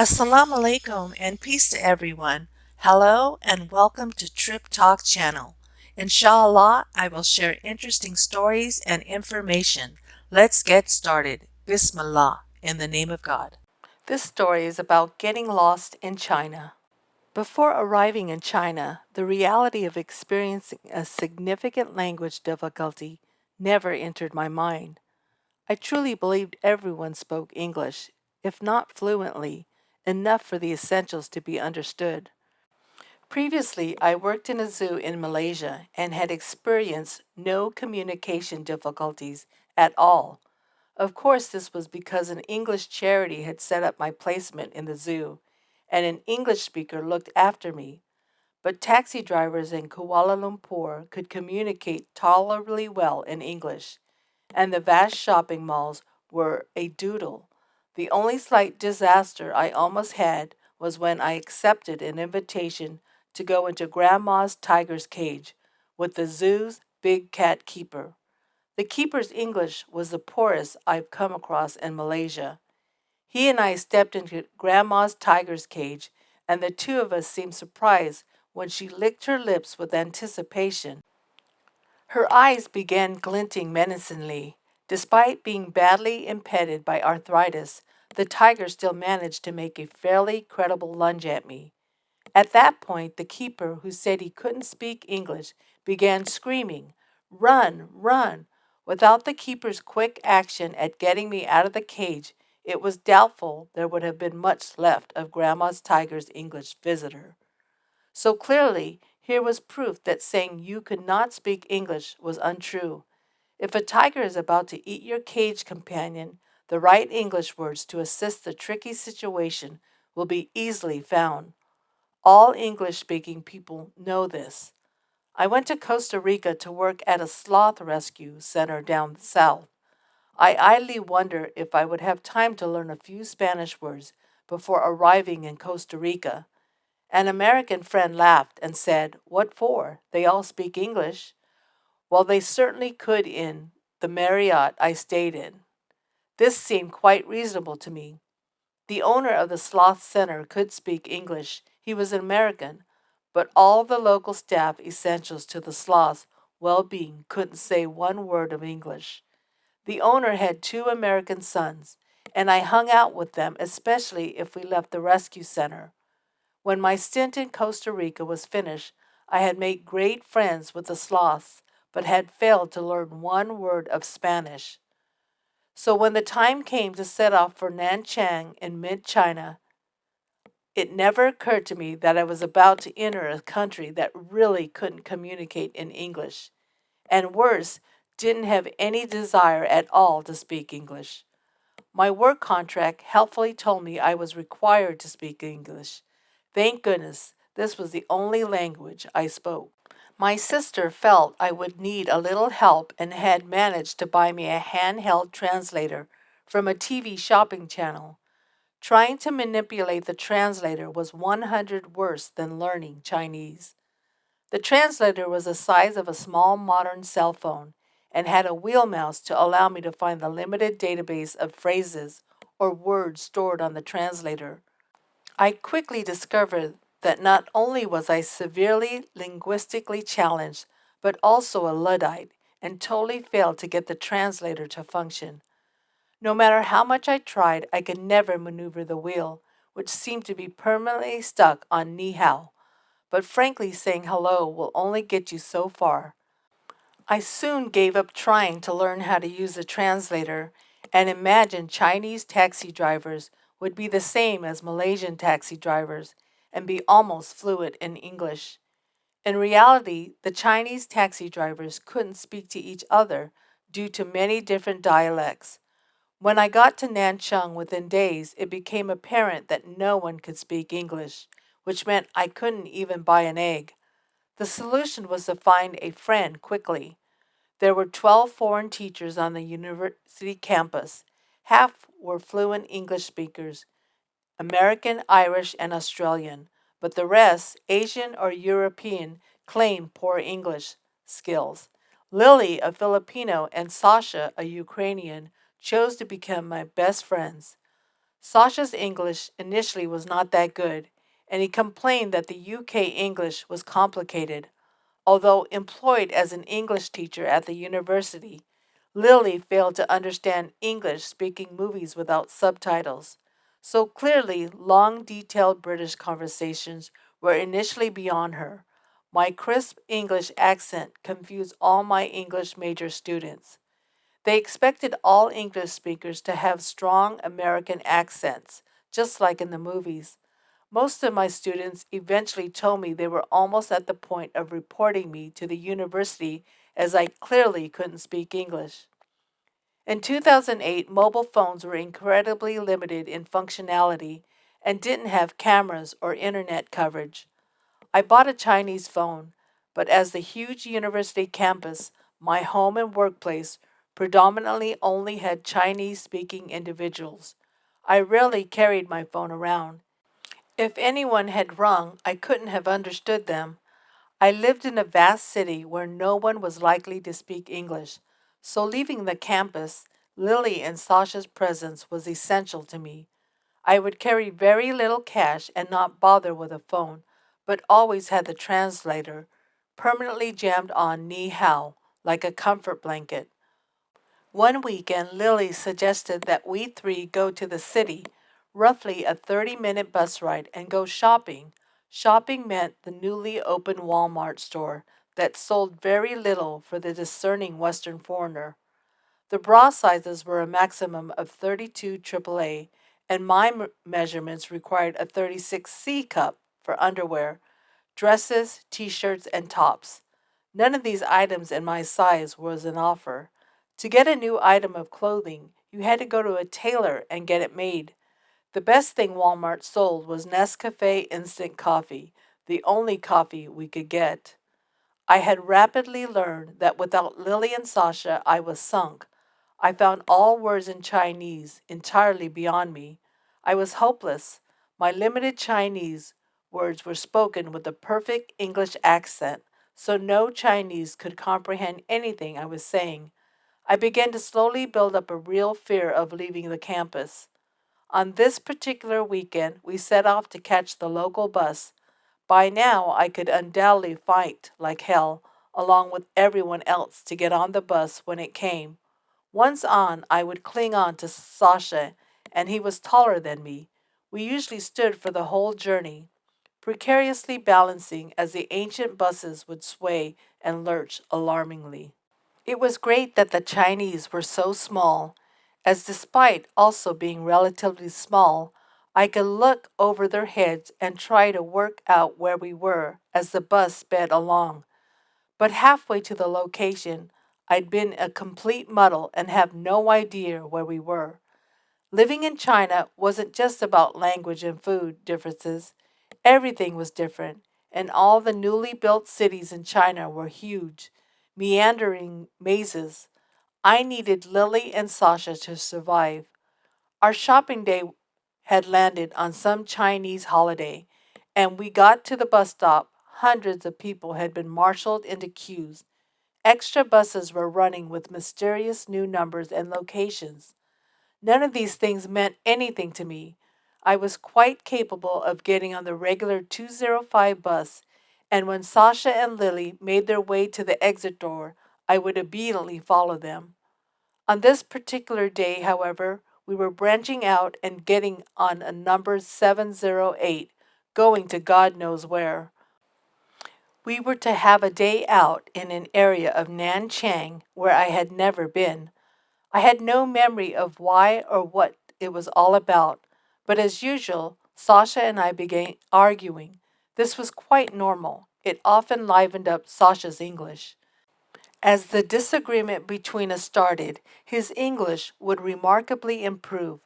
Assalamu alaikum and peace to everyone. Hello and welcome to Trip Talk channel. Inshallah, I will share interesting stories and information. Let's get started. Bismillah, in the name of God. This story is about getting lost in China. Before arriving in China, the reality of experiencing a significant language difficulty never entered my mind. I truly believed everyone spoke English, if not fluently, enough for the essentials to be understood. Previously, I worked in a zoo in Malaysia and had experienced no communication difficulties at all. Of course, this was because an English charity had set up my placement in the zoo, and an English speaker looked after me. But taxi drivers in Kuala Lumpur could communicate tolerably well in English, and the vast shopping malls were a doodle. The only slight disaster I almost had was when I accepted an invitation to go into Grandma's tiger's cage with the zoo's big cat keeper. The keeper's English was the poorest I've come across in Malaysia. He and I stepped into Grandma's tiger's cage, and the two of us seemed surprised when she licked her lips with anticipation. Her eyes began glinting menacingly. Despite being badly impeded by arthritis, the tiger still managed to make a fairly credible lunge at me. At that point, the keeper, who said he couldn't speak English, began screaming, "Run, run!" Without the keeper's quick action at getting me out of the cage, it was doubtful there would have been much left of Grandma's tiger's English visitor. So clearly, here was proof that saying you could not speak English was untrue. If a tiger is about to eat your cage companion, the right English words to assist the tricky situation will be easily found. All English speaking people know this. I went to Costa Rica to work at a sloth rescue center down south. I idly wonder if I would have time to learn a few Spanish words before arriving in Costa Rica. An American friend laughed and said, "What for? They all speak English." Well, they certainly could in the Marriott I stayed in. This seemed quite reasonable to me. The owner of the Sloth Center could speak English. He was an American, but all the local staff essentials to the sloth's well-being couldn't say one word of English. The owner had two American sons, and I hung out with them, especially if we left the rescue center. When my stint in Costa Rica was finished, I had made great friends with the sloths, but had failed to learn one word of Spanish. So when the time came to set off for Nanchang in mid-China, it never occurred to me that I was about to enter a country that really couldn't communicate in English, and worse, didn't have any desire at all to speak English. My work contract helpfully told me I was required to speak English. Thank goodness, this was the only language I spoke. My sister felt I would need a little help and had managed to buy me a handheld translator from a TV shopping channel. Trying to manipulate the translator was 100 worse than learning Chinese. The translator was the size of a small modern cell phone and had a wheel mouse to allow me to find the limited database of phrases or words stored on the translator. I quickly discovered that not only was I severely linguistically challenged, but also a Luddite, and totally failed to get the translator to function. No matter how much I tried, I could never maneuver the wheel, which seemed to be permanently stuck on ni hao. But frankly, saying hello will only get you so far. I soon gave up trying to learn how to use a translator and imagined Chinese taxi drivers would be the same as Malaysian taxi drivers and be almost fluent in English. In reality, the Chinese taxi drivers couldn't speak to each other due to many different dialects. When I got to Nanchang within days, it became apparent that no one could speak English, which meant I couldn't even buy an egg. The solution was to find a friend quickly. There were 12 foreign teachers on the university campus. Half were fluent English speakers, American, Irish, and Australian, but the rest, Asian or European, claimed poor English skills. Lily, a Filipino, and Sasha, a Ukrainian, chose to become my best friends. Sasha's English initially was not that good, and he complained that the UK English was complicated. Although employed as an English teacher at the university, Lily failed to understand English speaking movies without subtitles. So clearly, long, detailed British conversations were initially beyond her. My crisp English accent confused all my English major students. They expected all English speakers to have strong American accents, just like in the movies. Most of my students eventually told me they were almost at the point of reporting me to the university as I clearly couldn't speak English. In 2008, mobile phones were incredibly limited in functionality and didn't have cameras or internet coverage. I bought a Chinese phone, but as the huge university campus, my home and workplace predominantly only had Chinese speaking individuals. I rarely carried my phone around. If anyone had rung, I couldn't have understood them. I lived in a vast city where no one was likely to speak English, so leaving the campus, Lily and Sasha's presence was essential to me. I would carry very little cash and not bother with a phone, but always had the translator permanently jammed on Ni Hao like a comfort blanket. One weekend, Lily suggested that we three go to the city, roughly a 30-minute bus ride, and go shopping. Shopping meant the newly opened Walmart store that sold very little for the discerning Western foreigner. The bra sizes were a maximum of 32 AAA, and my measurements required a 36C cup for underwear, dresses, t shirts, and tops. None of these items in my size was an offer. To get a new item of clothing, you had to go to a tailor and get it made. The best thing Walmart sold was Nescafe instant coffee, the only coffee we could get. I had rapidly learned that without Lily and Sasha, I was sunk. I found all words in Chinese entirely beyond me. I was hopeless. My limited Chinese words were spoken with a perfect English accent, so no Chinese could comprehend anything I was saying. I began to slowly build up a real fear of leaving the campus. On this particular weekend, we set off to catch the local bus. By now, I could undoubtedly fight like hell, along with everyone else, to get on the bus when it came. Once on, I would cling on to Sasha, and he was taller than me. We usually stood for the whole journey, precariously balancing as the ancient buses would sway and lurch alarmingly. It was great that the Chinese were so small, as despite also being relatively small, I could look over their heads and try to work out where we were as the bus sped along. But halfway to the location, I'd been a complete muddle and have no idea where we were. Living in China wasn't just about language and food differences. Everything was different, and all the newly built cities in China were huge, meandering mazes. I needed Lily and Sasha to survive. Our shopping day had landed on some Chinese holiday, and we got to the bus stop. Hundreds of people had been marshaled into queues. Extra buses were running with mysterious new numbers and locations. None of these things meant anything to me. I was quite capable of getting on the regular 205 bus, and when Sasha and Lily made their way to the exit door, I would obediently follow them. On this particular day, however, we were branching out and getting on a number 708, going to God knows where. We were to have a day out in an area of Nanchang where I had never been. I had no memory of why or what it was all about, but as usual, Sasha and I began arguing. This was quite normal. It often livened up Sasha's English. As the disagreement between us started, his English would remarkably improve.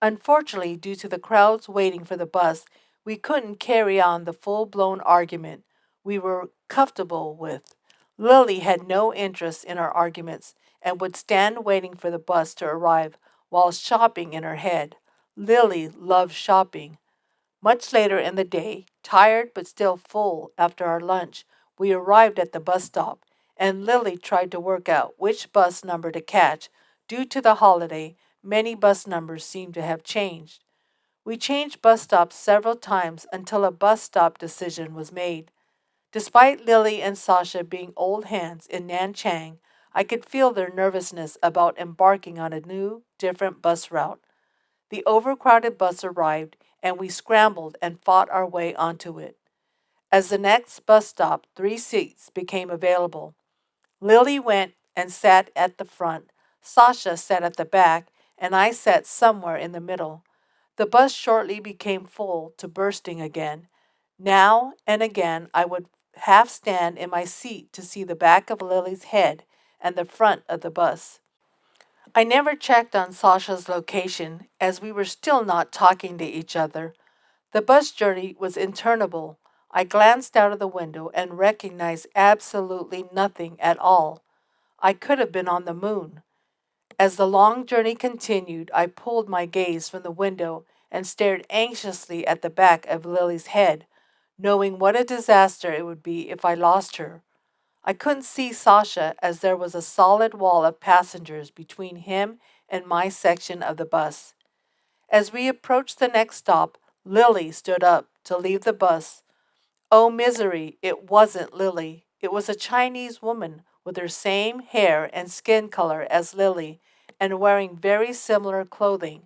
Unfortunately, due to the crowds waiting for the bus, we couldn't carry on the full blown argument we were comfortable with. Lily had no interest in our arguments and would stand waiting for the bus to arrive while shopping in her head. Lily loved shopping. Much later in the day, tired but still full after our lunch, we arrived at the bus stop, and Lily tried to work out which bus number to catch. Due to the holiday, many bus numbers seemed to have changed. We changed bus stops several times until a bus stop decision was made. Despite Lily and Sasha being old hands in Nanchang, I could feel their nervousness about embarking on a new, different bus route. The overcrowded bus arrived, and we scrambled and fought our way onto it. As the next bus stop, 3 seats became available. Lily went and sat at the front, Sasha sat at the back, and I sat somewhere in the middle. The bus shortly became full to bursting again. Now and again I would half stand in my seat to see the back of Lily's head and the front of the bus. I never checked on Sasha's location, as we were still not talking to each other. The bus journey was interminable. I glanced out of the window and recognized absolutely nothing at all. I could have been on the moon. As the long journey continued, I pulled my gaze from the window and stared anxiously at the back of Lily's head, knowing what a disaster it would be if I lost her. I couldn't see Sasha, as there was a solid wall of passengers between him and my section of the bus. As we approached the next stop, Lily stood up to leave the bus. Oh, misery! It wasn't Lily. It was a Chinese woman with her same hair and skin color as Lily and wearing very similar clothing.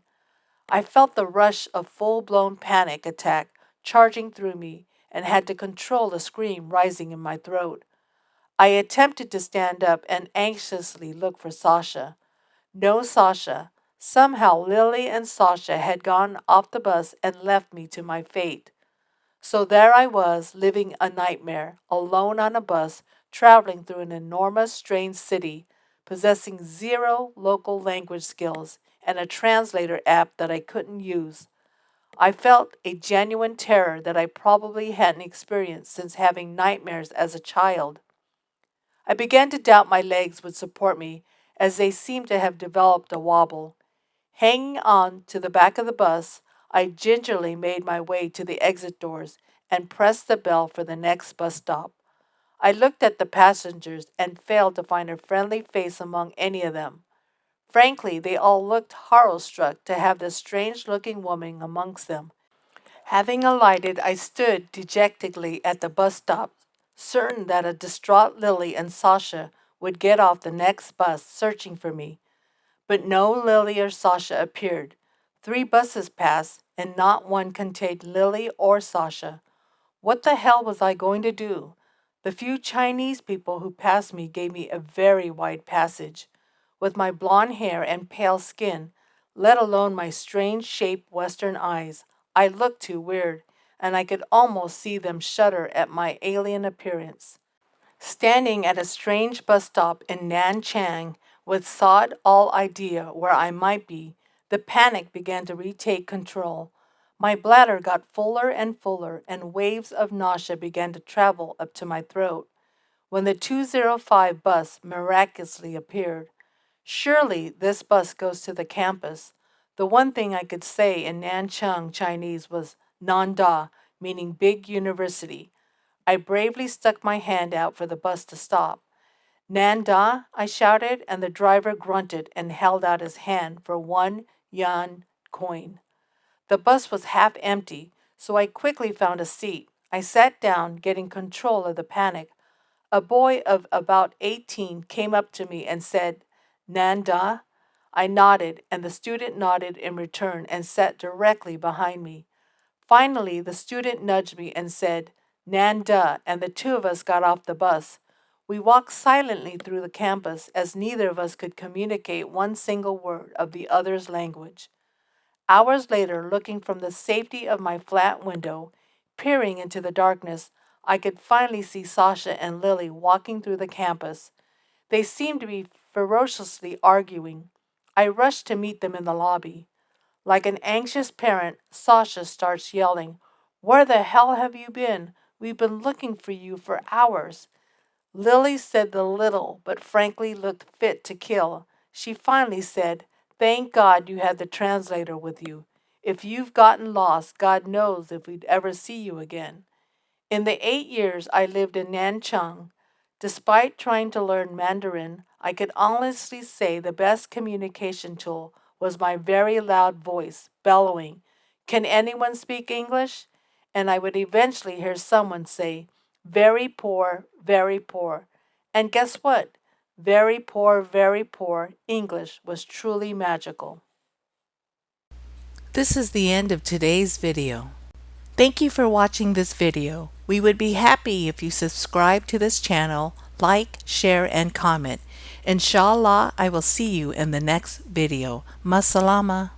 I felt the rush of full blown panic attack charging through me and had to control the scream rising in my throat. I attempted to stand up and anxiously look for Sasha. No Sasha. Somehow Lily and Sasha had gone off the bus and left me to my fate. So there I was, living a nightmare, alone on a bus, traveling through an enormous, strange city, possessing zero local language skills and a translator app that I couldn't use. I felt a genuine terror that I probably hadn't experienced since having nightmares as a child. I began to doubt my legs would support me, as they seemed to have developed a wobble. Hanging on to the back of the bus, I gingerly made my way to the exit doors and pressed the bell for the next bus stop. I looked at the passengers and failed to find a friendly face among any of them. Frankly, they all looked horror struck to have this strange looking woman amongst them. Having alighted, I stood dejectedly at the bus stop, certain that a distraught Lily and Sasha would get off the next bus searching for me. But no Lily or Sasha appeared. 3 buses passed, and not one contained Lily or Sasha. What the hell was I going to do? The few Chinese people who passed me gave me a very wide passage. With my blonde hair and pale skin, let alone my strange shaped Western eyes, I looked too weird, and I could almost see them shudder at my alien appearance. Standing at a strange bus stop in Nanchang, with sod all idea where I might be, the panic began to retake control. My bladder got fuller and fuller, and waves of nausea began to travel up to my throat. When the 205 bus miraculously appeared, surely this bus goes to the campus. The one thing I could say in Nanchang Chinese was Nanda, meaning big university. I bravely stuck my hand out for the bus to stop. Nanda, I shouted, and the driver grunted and held out his hand for 1 yuan coin. The bus was half empty, so I quickly found a seat. I sat down, getting control of the panic. A boy of about 18 came up to me and said, Nanda? I nodded, and the student nodded in return and sat directly behind me. Finally, the student nudged me and said, Nanda, and the two of us got off the bus. We walked silently through the campus, as neither of us could communicate one single word of the other's language. Hours later, looking from the safety of my flat window, peering into the darkness, I could finally see Sasha and Lily walking through the campus. They seemed to be ferociously arguing. I rushed to meet them in the lobby. Like an anxious parent, Sasha starts yelling, Where the hell have you been? We've been looking for you for hours. Lily said the little, but frankly looked fit to kill. She finally said, Thank God you had the translator with you. If you've gotten lost, God knows if we'd ever see you again. In the 8 years I lived in Nanchang, despite trying to learn Mandarin, I could honestly say the best communication tool was my very loud voice, bellowing, Can anyone speak English? And I would eventually hear someone say, very poor, very poor. And guess what? Very poor English was truly magical. This is the end of today's video. Thank you for watching this video. We would be happy if you subscribe to this channel, like, share, and comment. Inshallah, I will see you in the next video. Masalama.